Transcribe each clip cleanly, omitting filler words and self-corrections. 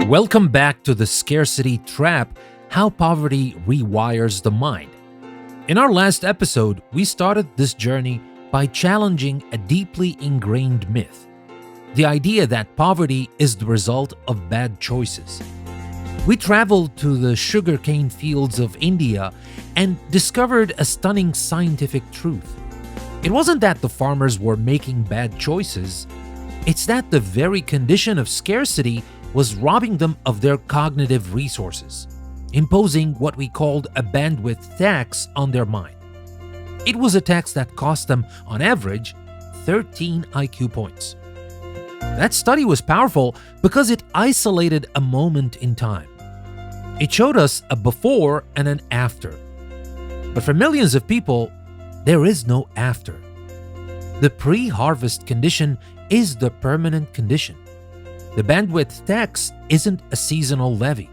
Welcome back to the Scarcity Trap: How Poverty Rewires the Mind. In our last episode, we started this journey by challenging a deeply ingrained myth: the idea that poverty is the result of bad choices. We traveled to the sugarcane fields of India and discovered a stunning scientific truth. It wasn't that the farmers were making bad choices, it's that the very condition of scarcity was robbing them of their cognitive resources, imposing what we called a bandwidth tax on their mind. It was a tax that cost them, on average, 13 IQ points. That study was powerful because it isolated a moment in time. It showed us a before and an after. But for millions of people, there is no after. The pre-harvest condition is the permanent condition. The bandwidth tax isn't a seasonal levy.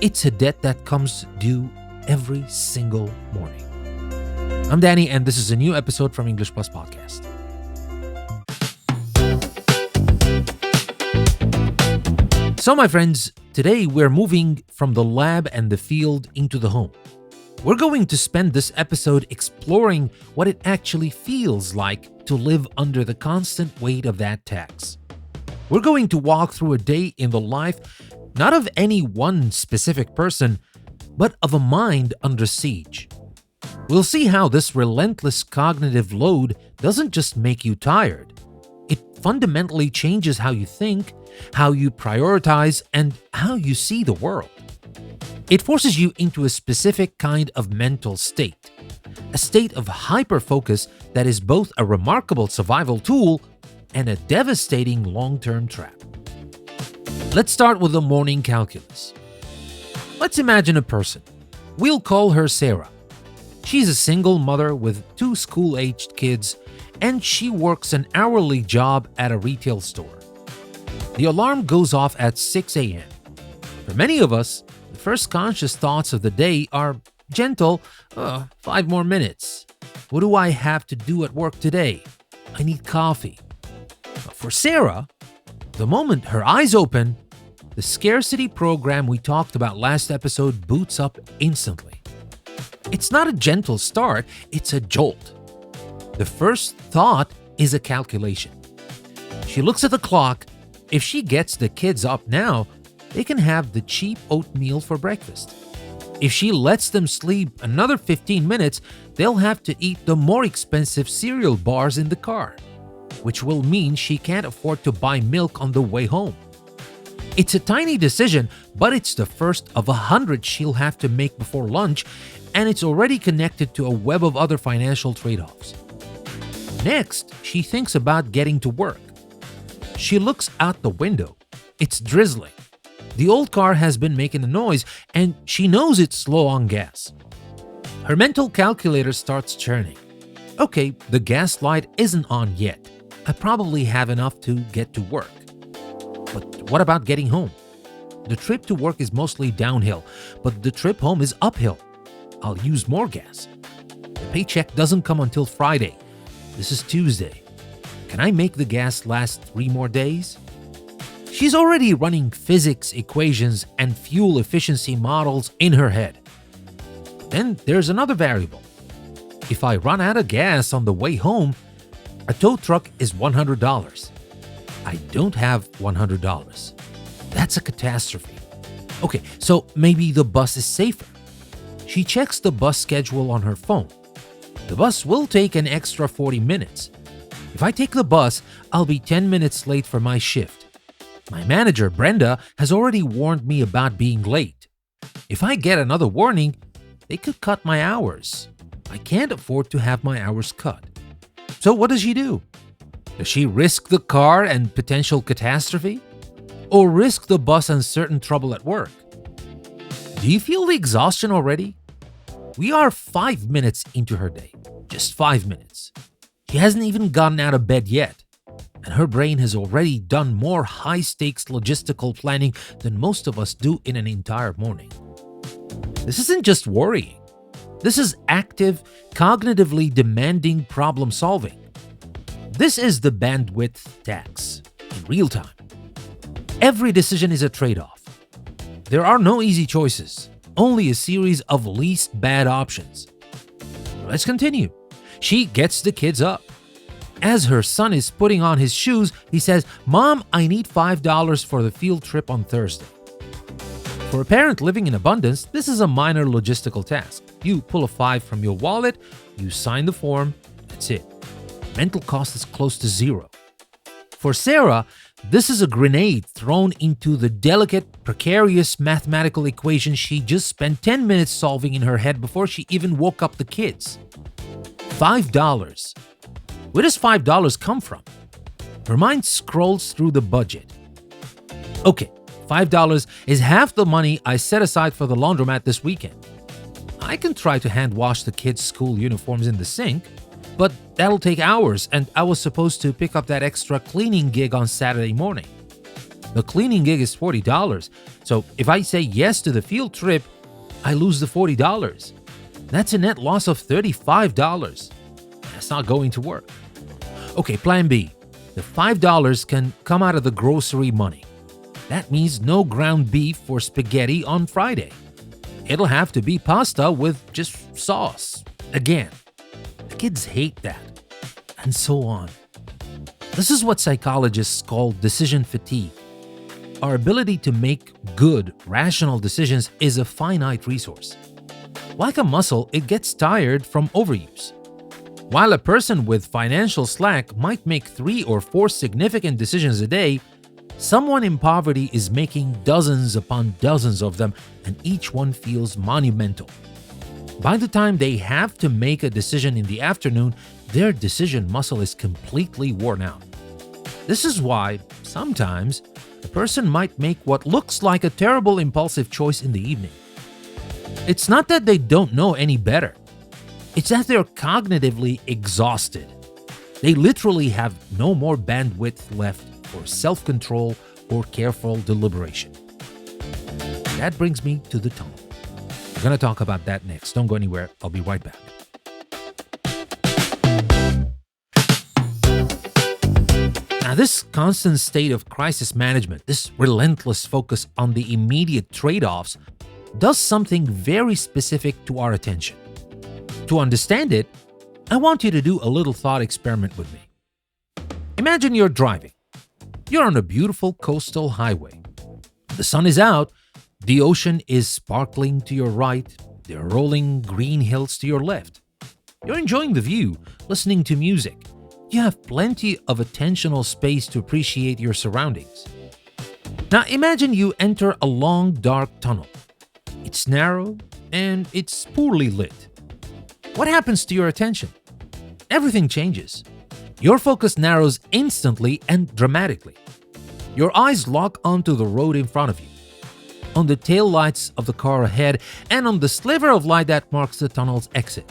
It's a debt that comes due every single morning. I'm Danny, and this is a new episode from English Plus Podcast. So, my friends, today we're moving from the lab and the field into the home. We're going to spend this episode exploring what it actually feels like to live under the constant weight of that tax. We're going to walk through a day in the life not of any one specific person, but of a mind under siege. We'll see how this relentless cognitive load doesn't just make you tired. It fundamentally changes how you think, how you prioritize, and how you see the world. It forces you into a specific kind of mental state, a state of hyper-focus that is both a remarkable survival tool and a devastating long-term trap. Let's start with the morning calculus. Let's imagine a person. We'll call her Sarah. She's a single mother with 2 school-aged kids, and she works an hourly job at a retail store. The alarm goes off at 6 a.m. For many of us, the first conscious thoughts of the day are gentle, 5 more minutes. What do I have to do at work today? I need coffee. For Sarah, the moment her eyes open, the scarcity program we talked about last episode boots up instantly. It's not a gentle start, it's a jolt. The first thought is a calculation. She looks at the clock. If she gets the kids up now, they can have the cheap oatmeal for breakfast. If she lets them sleep another 15 minutes, they'll have to eat the more expensive cereal bars in the car, which will mean she can't afford to buy milk on the way home. It's a tiny decision, but it's the first of 100 she'll have to make before lunch, and it's already connected to a web of other financial trade-offs. Next, she thinks about getting to work. She looks out the window. It's drizzling. The old car has been making a noise, and she knows it's slow on gas. Her mental calculator starts churning. Okay, the gas light isn't on yet. I probably have enough to get to work. But what about getting home? The trip to work is mostly downhill, but the trip home is uphill. I'll use more gas. The paycheck doesn't come until Friday. This is Tuesday. Can I make the gas last 3 more days? She's already running physics equations and fuel efficiency models in her head. Then there's another variable. If I run out of gas on the way home, a tow truck is $100. I don't have $100. That's a catastrophe. Okay, so maybe the bus is safer. She checks the bus schedule on her phone. The bus will take an extra 40 minutes. If I take the bus, I'll be 10 minutes late for my shift. My manager, Brenda, has already warned me about being late. If I get another warning, they could cut my hours. I can't afford to have my hours cut. So what does she do? Does she risk the car and potential catastrophe? Or risk the bus and certain trouble at work? Do you feel the exhaustion already? We are 5 minutes into her day. Just 5 minutes. She hasn't even gotten out of bed yet. And her brain has already done more high-stakes logistical planning than most of us do in an entire morning. This isn't just worrying. This is active, cognitively demanding problem solving. This is the bandwidth tax in real time. Every decision is a trade-off. There are no easy choices, only a series of least bad options. Let's continue. She gets the kids up. As her son is putting on his shoes, he says, "Mom, I need $5 for the field trip on Thursday." For a parent living in abundance, this is a minor logistical task. You pull a 5 from your wallet, you sign the form, that's it. Mental cost is close to zero. For Sarah, this is a grenade thrown into the delicate, precarious mathematical equation she just spent 10 minutes solving in her head before she even woke up the kids. $5. Where does $5 come from? Her mind scrolls through the budget. Okay, $5 is half the money I set aside for the laundromat this weekend. I can try to hand wash the kids' school uniforms in the sink, but that'll take hours, and I was supposed to pick up that extra cleaning gig on Saturday morning. The cleaning gig is $40, so if I say yes to the field trip, I lose the $40. That's a net loss of $35. That's not going to work. Okay, plan B. The $5 can come out of the grocery money. That means no ground beef for spaghetti on Friday. It'll have to be pasta with just sauce. Again, the kids hate that. And so on. This is what psychologists call decision fatigue. Our ability to make good, rational decisions is a finite resource. Like a muscle, it gets tired from overuse. While a person with financial slack might make 3 or 4 significant decisions a day, someone in poverty is making dozens upon dozens of them, and each one feels monumental. By the time they have to make a decision in the afternoon, their decision muscle is completely worn out. This is why, sometimes, a person might make what looks like a terrible impulsive choice in the evening. It's not that they don't know any better. It's that they're cognitively exhausted. They literally have no more bandwidth left for self-control or careful deliberation. That brings me to the tunnel. We're going to talk about that next. Don't go anywhere. I'll be right back. Now, this constant state of crisis management, this relentless focus on the immediate trade-offs, does something very specific to our attention. To understand it, I want you to do a little thought experiment with me. Imagine you're driving. You're on a beautiful coastal highway. The sun is out, the ocean is sparkling to your right, there are rolling green hills to your left. You're enjoying the view, listening to music. You have plenty of attentional space to appreciate your surroundings. Now imagine you enter a long, dark tunnel. It's narrow and it's poorly lit. What happens to your attention? Everything changes. Your focus narrows instantly and dramatically. Your eyes lock onto the road in front of you, on the taillights of the car ahead, and on the sliver of light that marks the tunnel's exit.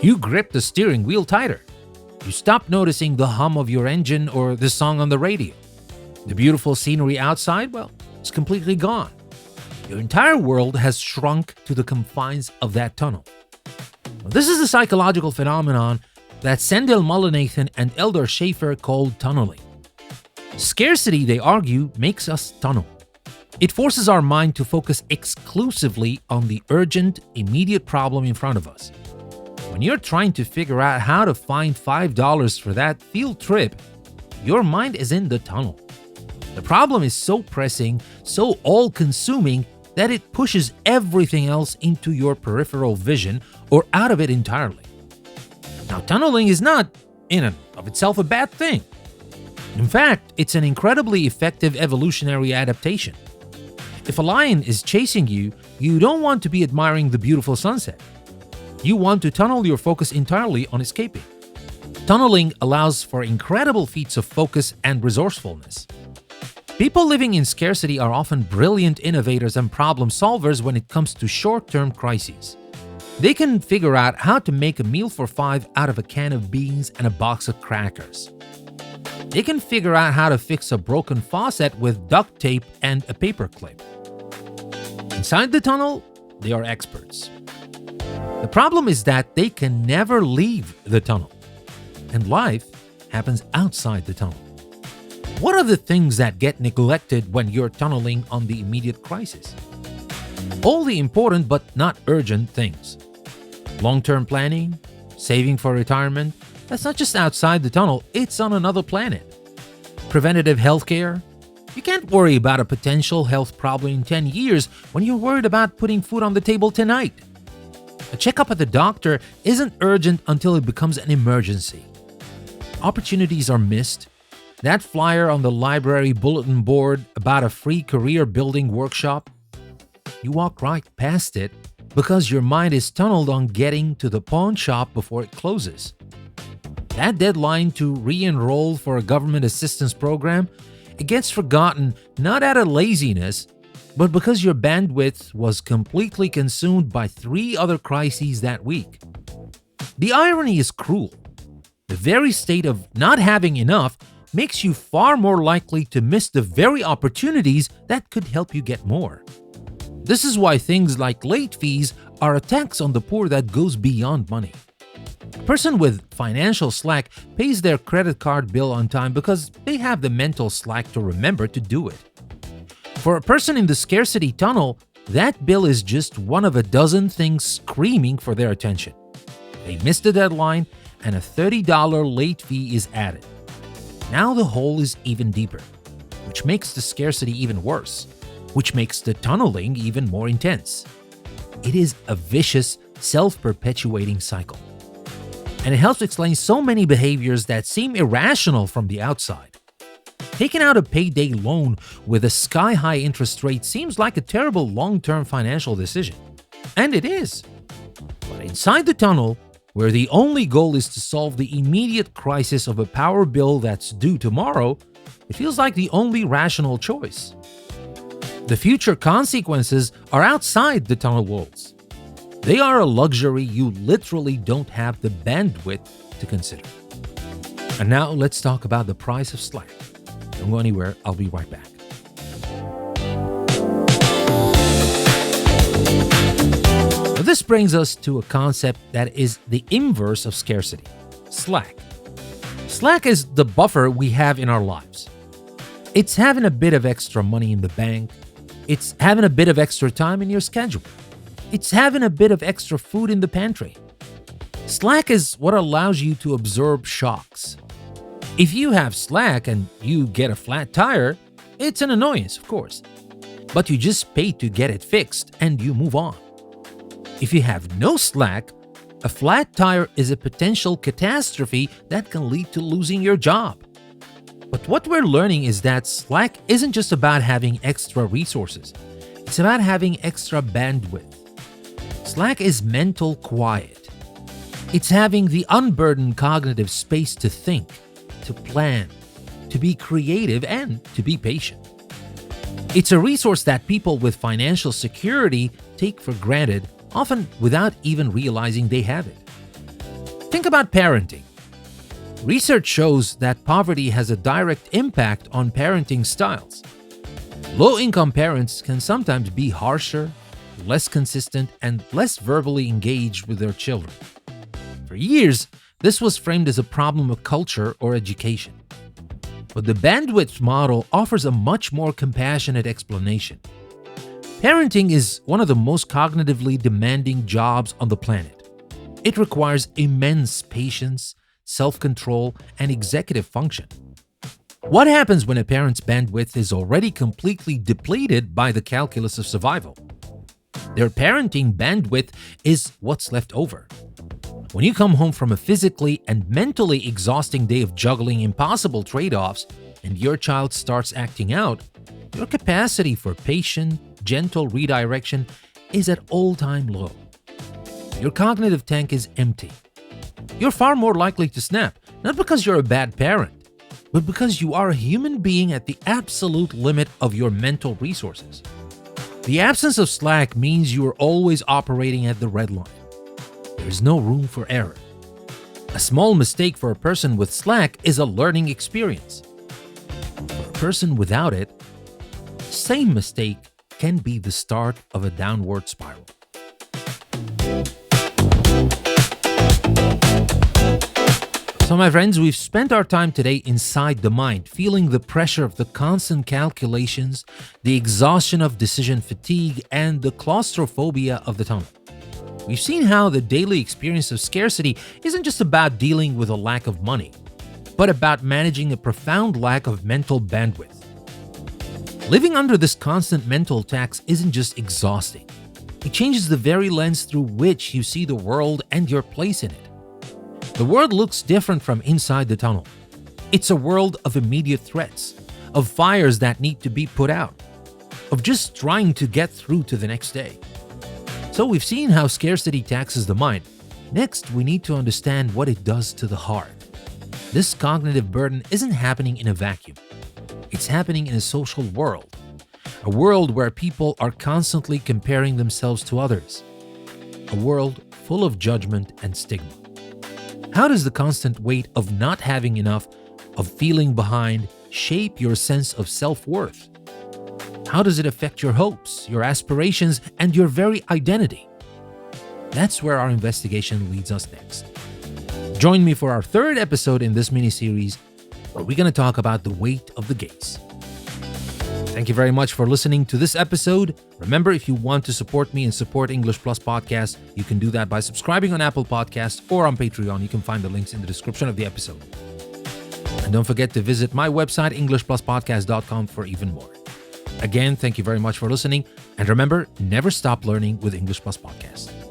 You grip the steering wheel tighter. You stop noticing the hum of your engine or the song on the radio. The beautiful scenery outside, well, it's completely gone. Your entire world has shrunk to the confines of that tunnel. This is a psychological phenomenon that Sandel Mullinahan and Eldar Schaefer called tunneling. Scarcity, they argue, makes us tunnel. It forces our mind to focus exclusively on the urgent, immediate problem in front of us. When you're trying to figure out how to find $5 for that field trip, your mind is in the tunnel. The problem is so pressing, so all-consuming, that it pushes everything else into your peripheral vision or out of it entirely. Now, tunneling is not, in and of itself, a bad thing. In fact, it's an incredibly effective evolutionary adaptation. If a lion is chasing you, you don't want to be admiring the beautiful sunset. You want to tunnel your focus entirely on escaping. Tunneling allows for incredible feats of focus and resourcefulness. People living in scarcity are often brilliant innovators and problem solvers when it comes to short-term crises. They can figure out how to make a meal for 5 out of a can of beans and a box of crackers. They can figure out how to fix a broken faucet with duct tape and a paper clip. Inside the tunnel, they are experts. The problem is that they can never leave the tunnel, and life happens outside the tunnel. What are the things that get neglected when you're tunneling on the immediate crisis? All the important but not urgent things. Long-term planning, saving for retirement, that's not just outside the tunnel, it's on another planet. Preventative healthcare. You can't worry about a potential health problem in 10 years when you're worried about putting food on the table tonight. A checkup at the doctor isn't urgent until it becomes an emergency. Opportunities are missed. That flyer on the library bulletin board about a free career building workshop, you walk right past it because your mind is tunneled on getting to the pawn shop before it closes. That deadline to re-enroll for a government assistance program, it gets forgotten not out of laziness, but because your bandwidth was completely consumed by 3 other crises that week. The irony is cruel. The very state of not having enough makes you far more likely to miss the very opportunities that could help you get more. This is why things like late fees are a tax on the poor that goes beyond money. A person with financial slack pays their credit card bill on time because they have the mental slack to remember to do it. For a person in the scarcity tunnel, that bill is just one of a dozen things screaming for their attention. They missed the deadline and a $30 late fee is added. Now the hole is even deeper, which makes the scarcity even worse, which makes the tunneling even more intense. It is a vicious, self-perpetuating cycle. And it helps explain so many behaviors that seem irrational from the outside. Taking out a payday loan with a sky-high interest rate seems like a terrible long-term financial decision. And it is. But inside the tunnel, where the only goal is to solve the immediate crisis of a power bill that's due tomorrow, it feels like the only rational choice. The future consequences are outside the tunnel walls. They are a luxury you literally don't have the bandwidth to consider. And now let's talk about the price of slack. Don't go anywhere, I'll be right back. Now, this brings us to a concept that is the inverse of scarcity: slack. Slack is the buffer we have in our lives. It's having a bit of extra money in the bank. It's having a bit of extra time in your schedule. It's having a bit of extra food in the pantry. Slack is what allows you to absorb shocks. If you have slack and you get a flat tire, it's an annoyance, of course. But you just pay to get it fixed and you move on. If you have no slack, a flat tire is a potential catastrophe that can lead to losing your job. But what we're learning is that slack isn't just about having extra resources. It's about having extra bandwidth. Slack is mental quiet. It's having the unburdened cognitive space to think, to plan, to be creative, and to be patient. It's a resource that people with financial security take for granted, often without even realizing they have it. Think about parenting. Research shows that poverty has a direct impact on parenting styles. Low-income parents can sometimes be harsher, less consistent, and less verbally engaged with their children. For years, this was framed as a problem of culture or education. But the bandwidth model offers a much more compassionate explanation. Parenting is one of the most cognitively demanding jobs on the planet. It requires immense patience, self-control, and executive function. What happens when a parent's bandwidth is already completely depleted by the calculus of survival? Their parenting bandwidth is what's left over. When you come home from a physically and mentally exhausting day of juggling impossible trade-offs and your child starts acting out, your capacity for patient, gentle redirection is at all-time low. Your cognitive tank is empty. You're far more likely to snap, not because you're a bad parent, but because you are a human being at the absolute limit of your mental resources. The absence of slack means you are always operating at the red line. There is no room for error. A small mistake for a person with slack is a learning experience. For a person without it, the same mistake can be the start of a downward spiral. So, my friends, we've spent our time today inside the mind, feeling the pressure of the constant calculations, the exhaustion of decision fatigue, and the claustrophobia of the tunnel. We've seen how the daily experience of scarcity isn't just about dealing with a lack of money, but about managing a profound lack of mental bandwidth. Living under this constant mental tax isn't just exhausting. It changes the very lens through which you see the world and your place in it. The world looks different from inside the tunnel. It's a world of immediate threats, of fires that need to be put out, of just trying to get through to the next day. So we've seen how scarcity taxes the mind. Next, we need to understand what it does to the heart. This cognitive burden isn't happening in a vacuum. It's happening in a social world. A world where people are constantly comparing themselves to others. A world full of judgment and stigma. How does the constant weight of not having enough, of feeling behind, shape your sense of self-worth? How does it affect your hopes, your aspirations, and your very identity? That's where our investigation leads us next. Join me for our third episode in this mini-series, where we're going to talk about the weight of the gaze. Thank you very much for listening to this episode. Remember, if you want to support me and support English Plus Podcast, you can do that by subscribing on Apple Podcasts or on Patreon. You can find the links in the description of the episode. And don't forget to visit my website, EnglishPlusPodcast.com, for even more. Again, thank you very much for listening. And remember, never stop learning with English Plus Podcast.